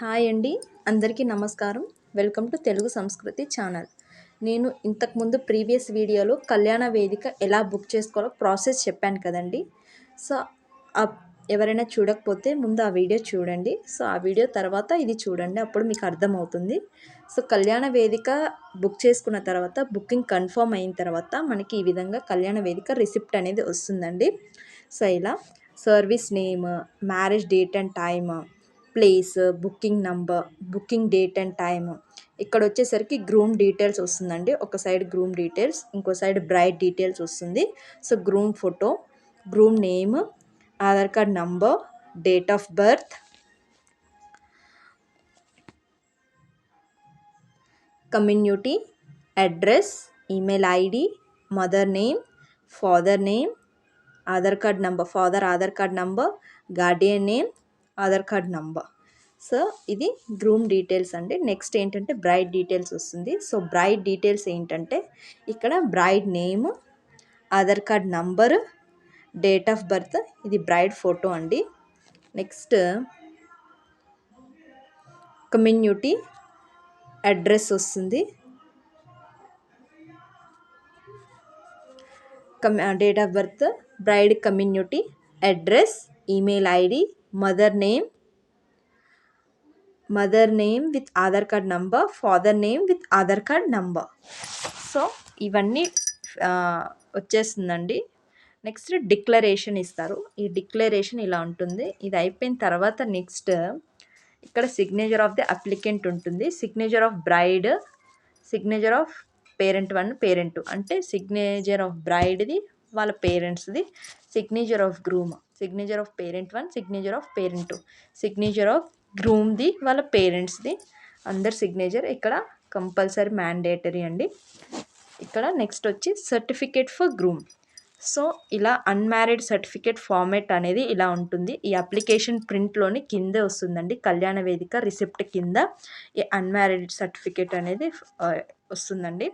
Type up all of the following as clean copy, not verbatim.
Hi అండి, అందరికీ నమస్కారం. వెల్కమ్ టు తెలుగు సంస్కృతి ఛానల్. నేను ఇంతకుముందు ప్రీవియస్ వీడియోలో కళ్యాణ వేదిక ఎలా బుక్ చేసుకోవాలో ప్రాసెస్ చెప్పాను కదండి. సో ఎవరైనా చూడకపోతే ముందు ఆ వీడియో చూడండి. సో ఆ వీడియో తర్వాత ఇది చూడండి, అప్పుడు మీకు అర్థమవుతుంది. సో కళ్యాణ వేదిక బుక్ చేసుకున్న తర్వాత బుకింగ్ కన్ఫర్మ్ అయిన తర్వాత మనకి ఈ విధంగా కళ్యాణ వేదిక రిసిప్ట్ అనేది వస్తుందండి. సో ఇలా service name, marriage date and time, place, booking number, booking date and time, ఇక్కడ వచ్చేసరికి గ్రూమ్ డీటెయిల్స్ వస్తుందండి. ఒక సైడ్ గ్రూమ్ డీటెయిల్స్, ఇంకో సైడ్ బ్రైడ్ డీటెయిల్స్ వస్తుంది. So groom photo, groom name, Aadhaar card number, date of birth, community address, email ID, mother name, father name, Aadhaar card number, father Aadhaar card number, Guardian name, Aadhaar card number. So ఇది groom details అండి. Next ఏంటంటే braid details వస్తుంది. So braid details ఏంటంటే ఇక్కడ braid name, Aadhaar card number, date of birth, ఇది braid photo అండి. Next community address వస్తుంది, date of birth, braid community address, email ID, mother name with Aadhaar card number, father name with Aadhaar card number. So ఇవన్నీ వచ్చేస్తుందండి. Next declaration ఇస్తారు. ఈ declaration ఇలా ఉంటుంది. ఇది అయిపోయిన తర్వాత నెక్స్ట్ ఇక్కడ సిగ్నేచర్ ఆఫ్ ది అప్లికెంట్ ఉంటుంది, signature of bride, signature of parent 1, parent 2, అంటే సిగ్నేచర్ ఆఫ్ బ్రైడ్ది వాళ్ళ పేరెంట్స్ది, signature of groom, signature of parent 1, signature of parent 2, signature of గ్రూమ్ది వాళ్ళ పేరెంట్స్ది, అందరి సిగ్నేచర్ ఇక్కడ కంపల్సరీ మ్యాండేటరీ అండి. ఇక్కడ నెక్స్ట్ వచ్చి సర్టిఫికేట్ ఫర్ గ్రూమ్. సో ఇలా అన్మ్యారీడ్ సర్టిఫికేట్ ఫార్మేట్ అనేది ఇలా ఉంటుంది. ఈ అప్లికేషన్ ప్రింట్లోని కిందే వస్తుందండి, కళ్యాణ వేదిక రిసిప్ట్ కింద ఈ అన్మ్యారీడ్ సర్టిఫికేట్ అనేది వస్తుందండి.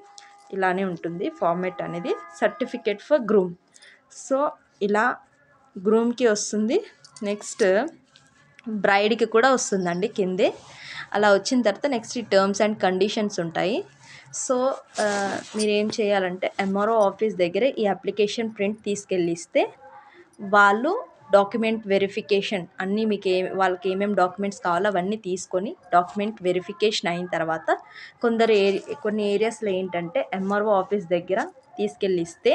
ఇలానే ఉంటుంది ఫార్మేట్ అనేది, సర్టిఫికేట్ ఫర్ గ్రూమ్. సో ఇలా గ్రూమ్కి వస్తుంది. నెక్స్ట్ బ్రైడ్కి కూడా వస్తుందండి కిందే. అలా వచ్చిన తర్వాత నెక్స్ట్ ఈ టర్మ్స్ అండ్ కండిషన్స్ ఉంటాయి. సో మీరేం చేయాలంటే ఎంఆర్ఓ ఆఫీస్ దగ్గర ఈ అప్లికేషన్ ప్రింట్ తీసుకెళ్ళి ఇస్తే వాళ్ళు డాక్యుమెంట్ వెరిఫికేషన్ అన్నీ మీకు వాళ్ళకి ఏమేమి డాక్యుమెంట్స్ కావాలో అవన్నీ తీసుకొని డాక్యుమెంట్ వెరిఫికేషన్ అయిన తర్వాత కొన్ని ఏరియాస్లో ఏంటంటే ఎంఆర్ఓ ఆఫీస్ దగ్గర తీసుకెళ్ళి ఇస్తే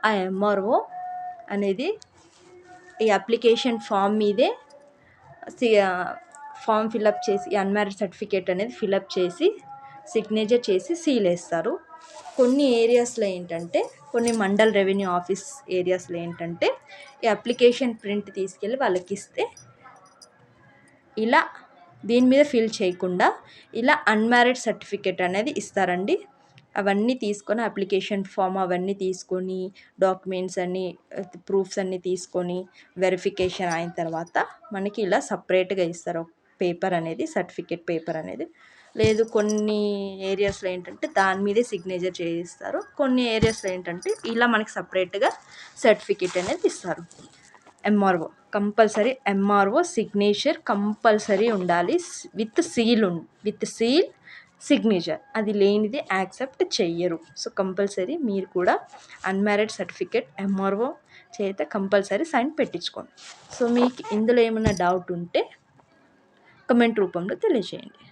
ఆ ఎంఆర్ఓ అనేది ఈ అప్లికేషన్ ఫామ్ మీదే ఫామ్ ఫిలప్ చేసి అన్మ్యారీడ్ సర్టిఫికేట్ అనేది ఫిలప్ చేసి సిగ్నేచర్ చేసి సీల్ వేస్తారు. కొన్ని ఏరియాస్లో ఏంటంటే కొన్ని మండల్ రెవెన్యూ ఆఫీస్ ఏరియాస్లో ఏంటంటే ఈ అప్లికేషన్ ప్రింట్ తీసుకెళ్ళి వాళ్ళకి ఇస్తే ఇలా దీని మీద ఫిల్ చేయకుండా ఇలా అన్మ్యారీడ్ సర్టిఫికేట్ అనేది ఇస్తారండి. అవన్నీ తీసుకొని అప్లికేషన్ ఫామ్ అవన్నీ తీసుకొని డాక్యుమెంట్స్ అన్నీ ప్రూఫ్స్ అన్నీ తీసుకొని వెరిఫికేషన్ అయిన తర్వాత మనకి ఇలా సపరేట్గా ఇస్తారు పేపర్ అనేది, సర్టిఫికేట్ పేపర్ అనేది. లేదు కొన్ని ఏరియాస్లో ఏంటంటే దాని మీదే సిగ్నేచర్ చేయిస్తారు, కొన్ని ఏరియాస్లో ఏంటంటే ఇలా మనకి సపరేట్గా సర్టిఫికేట్ అనేది ఇస్తారు. MRO compulsory, MRO signature compulsory ఉండాలి, విత్ సీల్ సిగ్నేచర్, అది లేనిది యాక్సెప్ట్ చెయ్యరు. సో కంపల్సరీ మీరు కూడా అన్మ్యారీడ్ సర్టిఫికేట్ ఎంఆర్ఓ చేత కంపల్సరీ సైన్ పెట్టించుకోండి. సో మీకు ఇందులో ఏమైనా డౌట్ ఉంటే కమెంట్ రూపంలో తెలియజేయండి.